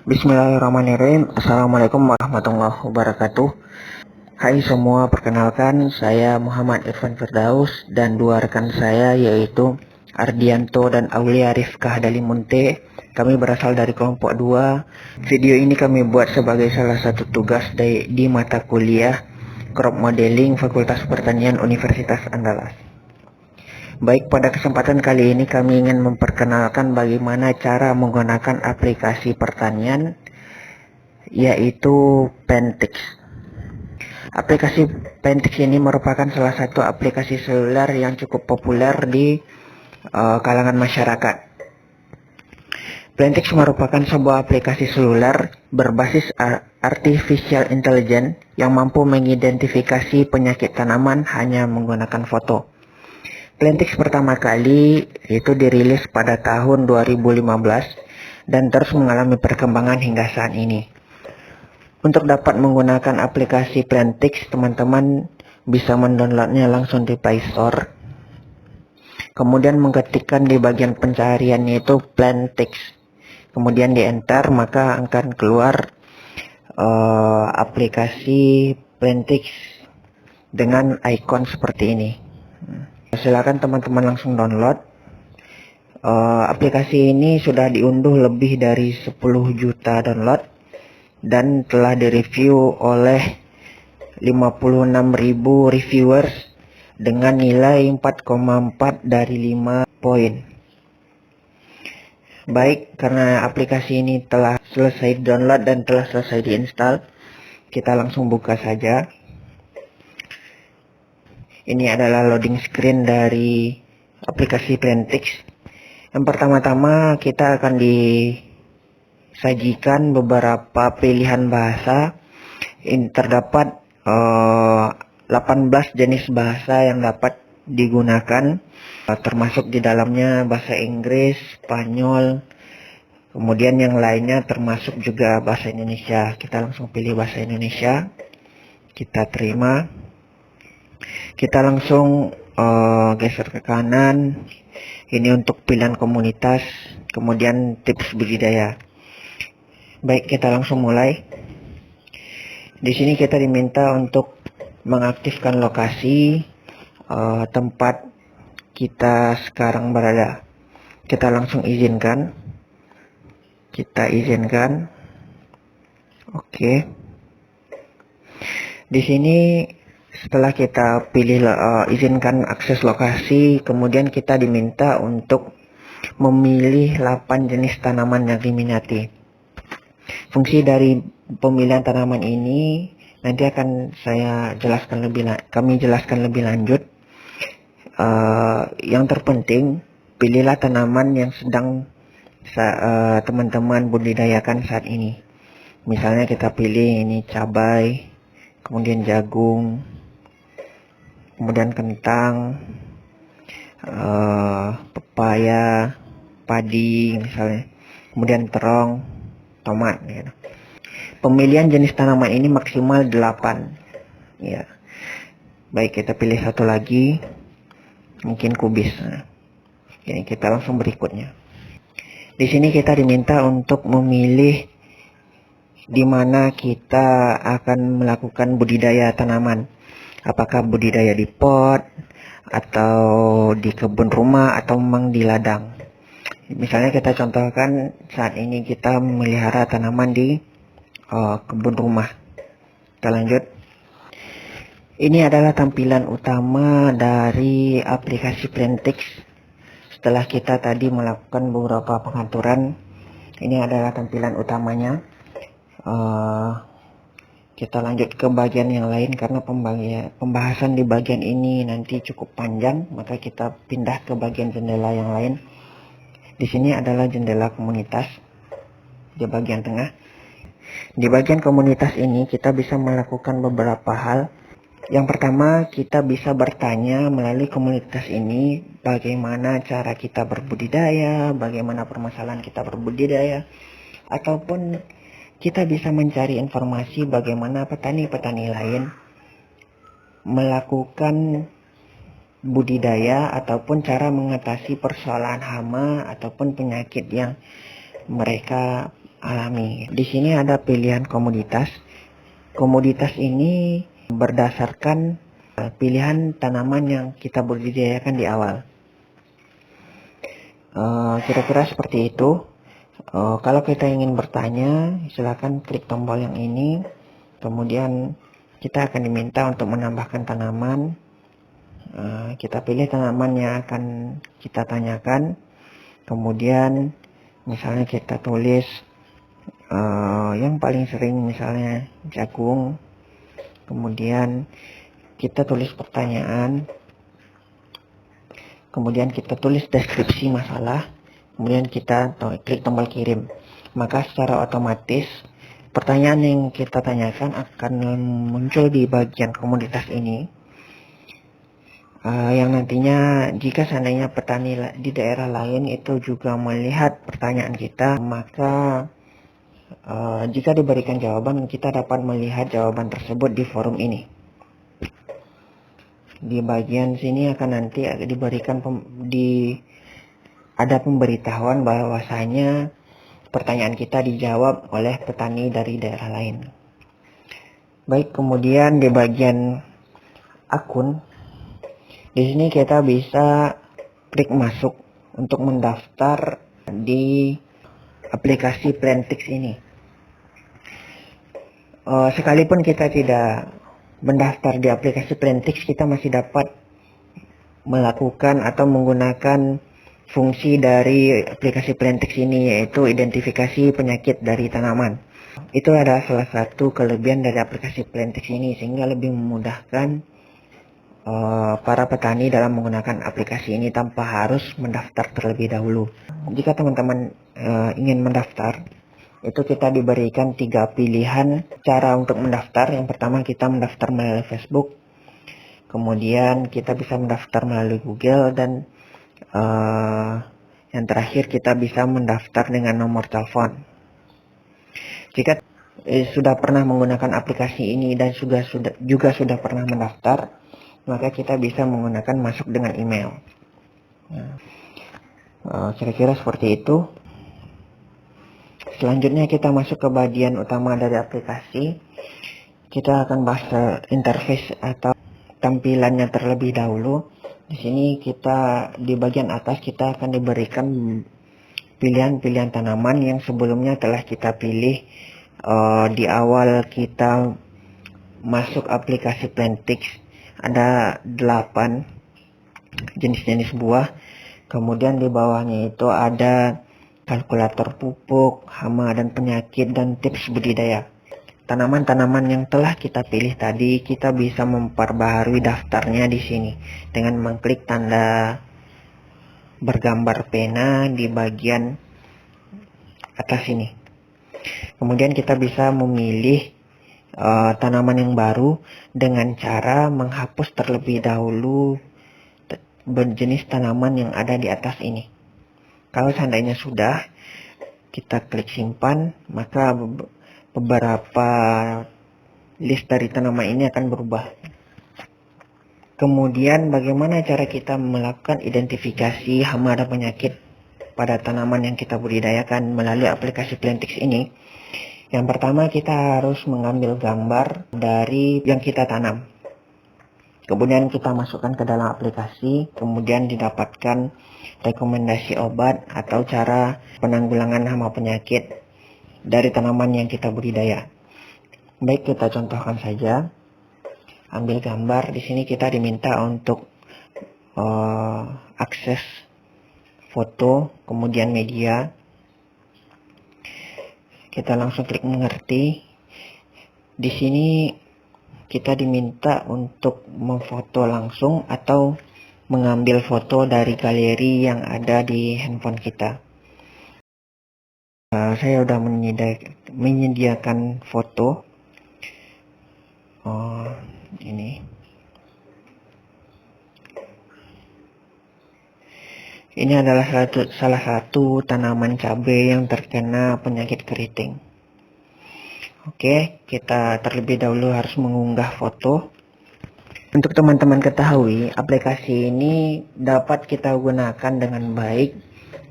Bismillahirrahmanirrahim. Assalamualaikum warahmatullahi wabarakatuh. Hai semua, perkenalkan saya Muhammad Irfan Firdaus dan dua rekan saya yaitu Ardianto dan Aulia Rifkah Dalimunte. Kami berasal dari kelompok 2. Video ini kami buat sebagai salah satu tugas di mata kuliah Crop Modeling Fakultas Pertanian Universitas Andalas. Baik, pada kesempatan kali ini kami ingin memperkenalkan bagaimana cara menggunakan aplikasi pertanian yaitu Pentix. Aplikasi Pentix ini merupakan salah satu aplikasi seluler yang cukup populer di kalangan masyarakat. Pentix merupakan sebuah aplikasi seluler berbasis artificial intelligence yang mampu mengidentifikasi penyakit tanaman hanya menggunakan foto. Plantix pertama kali itu dirilis pada tahun 2015 dan terus mengalami perkembangan hingga saat ini. Untuk dapat menggunakan aplikasi Plantix, teman-teman bisa mendownloadnya langsung di Play Store. Kemudian mengetikkan di bagian pencarian yaitu Plantix. Kemudian di enter maka akan keluar aplikasi Plantix dengan icon seperti ini. Silakan teman-teman langsung download. Aplikasi ini sudah diunduh lebih dari 10 juta download dan telah direview oleh 56.000 reviewers dengan nilai 4,4 dari 5 poin. Baik, karena aplikasi ini telah selesai download dan telah selesai diinstal, kita langsung buka saja. Ini adalah loading screen dari aplikasi Plantix. Yang pertama-tama kita akan disajikan beberapa pilihan bahasa. Ini terdapat 18 jenis bahasa yang dapat digunakan, termasuk di dalamnya bahasa Inggris, Spanyol, kemudian yang lainnya termasuk juga bahasa Indonesia. Kita langsung pilih bahasa Indonesia, kita terima. Kita langsung geser ke kanan. Ini untuk pilihan komunitas, kemudian tips budidaya. Baik, kita langsung mulai. Di sini kita diminta untuk mengaktifkan lokasi tempat kita sekarang berada. Kita langsung izinkan. Kita izinkan. Oke. Di sini setelah kita pilih izinkan akses lokasi, kemudian kita diminta untuk memilih 8 jenis tanaman yang diminati. Fungsi dari pemilihan tanaman ini nanti akan kami jelaskan lebih lanjut. Yang terpenting, pilihlah tanaman yang sedang teman-teman budidayakan saat ini. Misalnya kita pilih ini cabai, kemudian jagung, kemudian kentang, pepaya, padi misalnya, kemudian terong, tomat gitu. Pemilihan jenis tanaman ini maksimal 8 ya. Baik, kita pilih satu lagi, mungkin kubis. Ini kita langsung berikutnya. Di sini kita diminta untuk memilih di mana kita akan melakukan budidaya tanaman. Apakah budidaya di pot, atau di kebun rumah, atau memang di ladang. Misalnya kita contohkan saat ini kita memelihara tanaman di kebun rumah. Kita lanjut. Ini adalah tampilan utama dari aplikasi Plantix. Setelah kita tadi melakukan beberapa pengaturan, ini adalah tampilan utamanya. Kita lanjut ke bagian yang lain karena pembahasan di bagian ini nanti cukup panjang, maka kita pindah ke bagian jendela yang lain. Di sini adalah jendela komunitas di bagian tengah. Di bagian komunitas ini kita bisa melakukan beberapa hal. Yang pertama, kita bisa bertanya melalui komunitas ini bagaimana cara kita berbudidaya, bagaimana permasalahan kita berbudidaya, ataupun kita bisa mencari informasi bagaimana petani-petani lain melakukan budidaya ataupun cara mengatasi persoalan hama ataupun penyakit yang mereka alami. Di sini ada pilihan komoditas. Komoditas ini berdasarkan pilihan tanaman yang kita budidayakan di awal. Kira-kira seperti itu. Kalau kita ingin bertanya, silakan klik tombol yang ini. Kemudian kita akan diminta untuk menambahkan tanaman. Kita pilih tanaman yang akan kita tanyakan. Kemudian misalnya kita tulis yang paling sering misalnya jagung. Kemudian kita tulis pertanyaan. Kemudian kita tulis deskripsi masalah. Kemudian kita klik tombol kirim. Maka secara otomatis pertanyaan yang kita tanyakan akan muncul di bagian komoditas ini. Yang nantinya jika seandainya petani di daerah lain itu juga melihat pertanyaan kita, maka jika diberikan jawaban, kita dapat melihat jawaban tersebut di forum ini. Di bagian sini akan nanti diberikan ada pemberitahuan bahwasanya pertanyaan kita dijawab oleh petani dari daerah lain. Baik, kemudian di bagian akun, di sini kita bisa klik masuk untuk mendaftar di aplikasi Plantix ini. Sekalipun kita tidak mendaftar di aplikasi Plantix, kita masih dapat melakukan atau menggunakan fungsi dari aplikasi Plantix ini, yaitu identifikasi penyakit dari tanaman. Itu adalah salah satu kelebihan dari aplikasi Plantix ini, sehingga lebih memudahkan para petani dalam menggunakan aplikasi ini tanpa harus mendaftar terlebih dahulu. Jika teman-teman ingin mendaftar, itu kita diberikan 3 pilihan cara untuk mendaftar. Yang pertama, kita mendaftar melalui Facebook. Kemudian kita bisa mendaftar melalui Google, dan yang terakhir kita bisa mendaftar dengan nomor telepon. Jika sudah pernah menggunakan aplikasi ini dan juga sudah pernah mendaftar, maka kita bisa menggunakan masuk dengan email. Kira-kira seperti itu. Selanjutnya kita masuk ke bagian utama dari aplikasi. Kita akan bahas interface atau tampilannya terlebih dahulu. Di sini kita di bagian atas kita akan diberikan pilihan-pilihan tanaman yang sebelumnya telah kita pilih di awal kita masuk aplikasi Plantix. Ada 8 jenis-jenis buah. Kemudian di bawahnya itu ada kalkulator pupuk, hama dan penyakit, dan tips budidaya. Tanaman-tanaman yang telah kita pilih tadi, kita bisa memperbaharui daftarnya di sini dengan mengklik tanda bergambar pena di bagian atas ini. Kemudian kita bisa memilih tanaman yang baru dengan cara menghapus terlebih dahulu berjenis tanaman yang ada di atas ini. Kalau seandainya sudah, kita klik simpan, maka beberapa list dari tanaman ini akan berubah. Kemudian bagaimana cara kita melakukan identifikasi hama dan penyakit pada tanaman yang kita budidayakan melalui aplikasi Plantix ini? Yang pertama, kita harus mengambil gambar dari yang kita tanam. Kemudian kita masukkan ke dalam aplikasi, kemudian didapatkan rekomendasi obat atau cara penanggulangan hama penyakit dari tanaman yang kita budidaya. Baik, kita contohkan saja. Ambil gambar. Di sini kita diminta untuk akses foto, kemudian media. Kita langsung klik mengerti. Di sini kita diminta untuk memfoto langsung atau mengambil foto dari galeri yang ada di handphone kita. Saya sudah menyediakan foto. Ini. Ini adalah salah satu tanaman cabai yang terkena penyakit keriting. Oke, kita terlebih dahulu harus mengunggah foto. Untuk teman-teman ketahui, aplikasi ini dapat kita gunakan dengan baik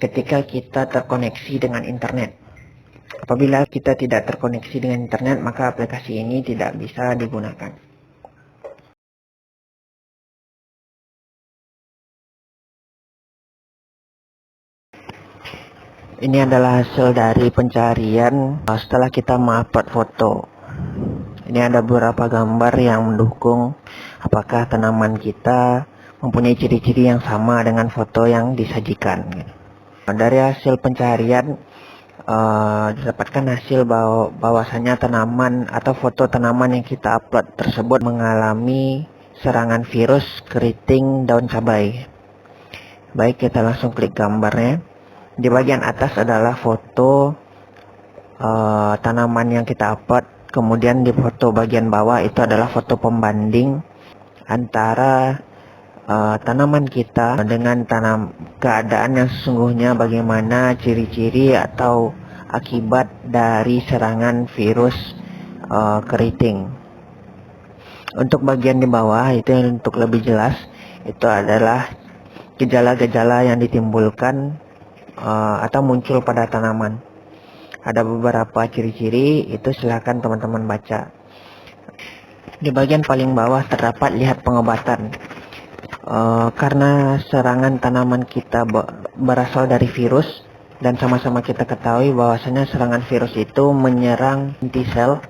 ketika kita terkoneksi dengan internet. Apabila kita tidak terkoneksi dengan internet, maka aplikasi ini tidak bisa digunakan. Ini adalah hasil dari pencarian setelah kita mengupload foto. Ini ada beberapa gambar yang mendukung apakah tanaman kita mempunyai ciri-ciri yang sama dengan foto yang disajikan. Dari hasil pencarian didapatkan hasil bahwasanya tanaman atau foto tanaman yang kita upload tersebut mengalami serangan virus keriting daun cabai. Baik, kita langsung klik gambarnya. Di bagian atas adalah foto tanaman yang kita upload. Kemudian di foto bagian bawah itu adalah foto pembanding antara tanaman kita dengan keadaan yang sesungguhnya, bagaimana ciri-ciri atau akibat dari serangan virus keriting. Untuk bagian di bawah itu untuk lebih jelas, itu adalah gejala-gejala yang ditimbulkan atau muncul pada tanaman. Ada beberapa ciri-ciri, itu silahkan teman-teman baca. Di bagian paling bawah terdapat lihat pengobatan. Karena serangan tanaman kita berasal dari virus, dan sama-sama kita ketahui bahwasanya serangan virus itu menyerang inti sel,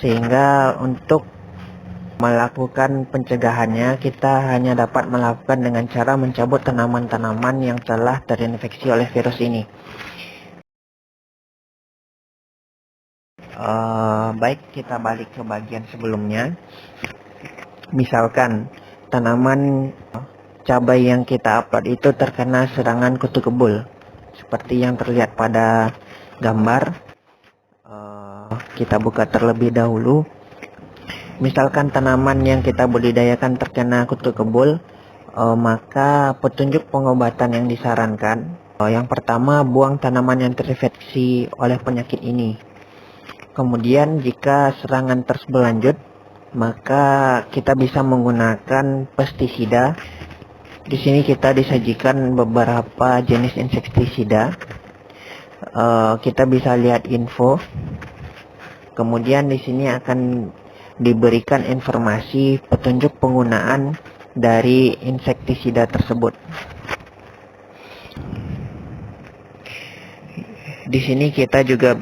sehingga untuk melakukan pencegahannya kita hanya dapat melakukan dengan cara mencabut tanaman-tanaman yang telah terinfeksi oleh virus ini. Baik, kita balik ke bagian sebelumnya. Misalkan tanaman cabai yang kita upload itu terkena serangan kutu kebul, seperti yang terlihat pada gambar. Kita buka terlebih dahulu. Misalkan tanaman yang kita budidayakan terkena kutu kebul, maka petunjuk pengobatan yang disarankan, yang pertama, buang tanaman yang terinfeksi oleh penyakit ini. Kemudian jika serangan terus berlanjut, maka kita bisa menggunakan pestisida. Di sini kita disajikan beberapa jenis insektisida. Kita bisa lihat info. Kemudian di sini akan diberikan informasi petunjuk penggunaan dari insektisida tersebut. Di sini kita juga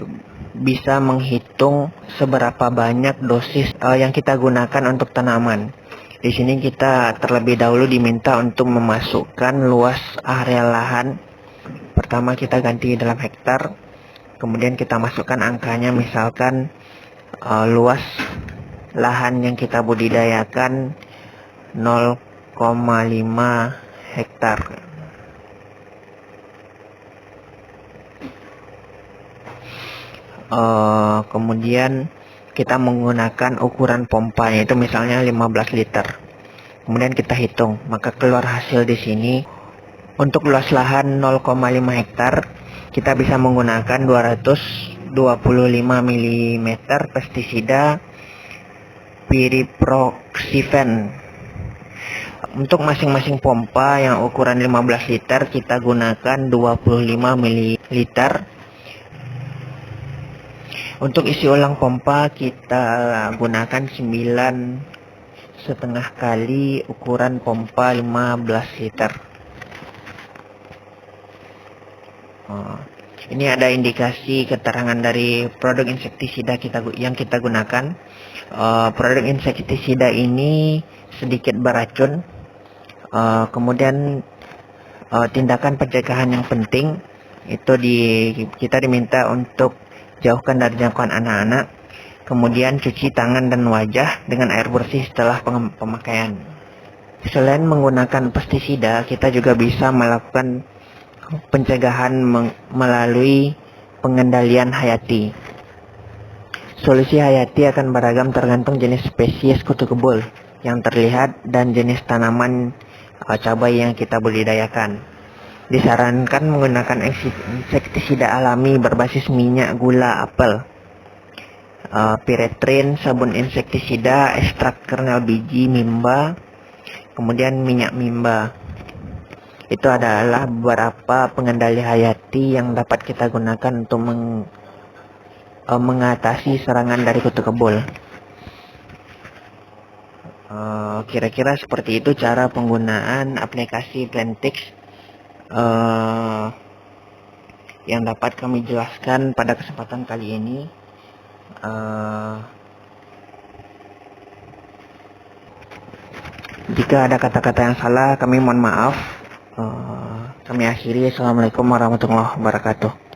bisa menghitung seberapa banyak dosis yang kita gunakan untuk tanaman. Di sini kita terlebih dahulu diminta untuk memasukkan luas area lahan. Pertama kita ganti dalam hektar, kemudian kita masukkan angkanya, misalkan luas lahan yang kita budidayakan 0,5 hektar. Kemudian kita menggunakan ukuran pompa, yaitu misalnya 15 liter. Kemudian kita hitung, maka keluar hasil di sini. Untuk luas lahan 0,5 hektar, kita bisa menggunakan 225 mm pestisida Pyriproxyfen. Untuk masing-masing pompa yang ukuran 15 liter, kita gunakan 25 ml. Untuk isi ulang pompa kita gunakan 9,5 kali ukuran pompa 15 liter. Ini ada indikasi keterangan dari produk insektisida yang kita gunakan. Produk insektisida ini sedikit beracun. Kemudian tindakan pencegahan yang penting itu kita diminta untuk jauhkan dari jangkauan anak-anak. Kemudian cuci tangan dan wajah dengan air bersih setelah pemakaian. Selain menggunakan pestisida, kita juga bisa melakukan pencegahan melalui pengendalian hayati. Solusi hayati akan beragam tergantung jenis spesies kutu kebul yang terlihat dan jenis tanaman cabai yang kita budidayakan. Disarankan menggunakan insektisida alami berbasis minyak gula apel, piretrin, sabun insektisida, ekstrak kernel biji mimba, kemudian minyak mimba. Itu adalah beberapa pengendali hayati yang dapat kita gunakan untuk mengatasi serangan dari kutu kebul. Kira-kira seperti itu cara penggunaan aplikasi Plantix yang dapat kami jelaskan pada kesempatan kali ini. Jika ada kata-kata yang salah, kami mohon maaf. Kami akhiri. Assalamualaikum warahmatullahi wabarakatuh.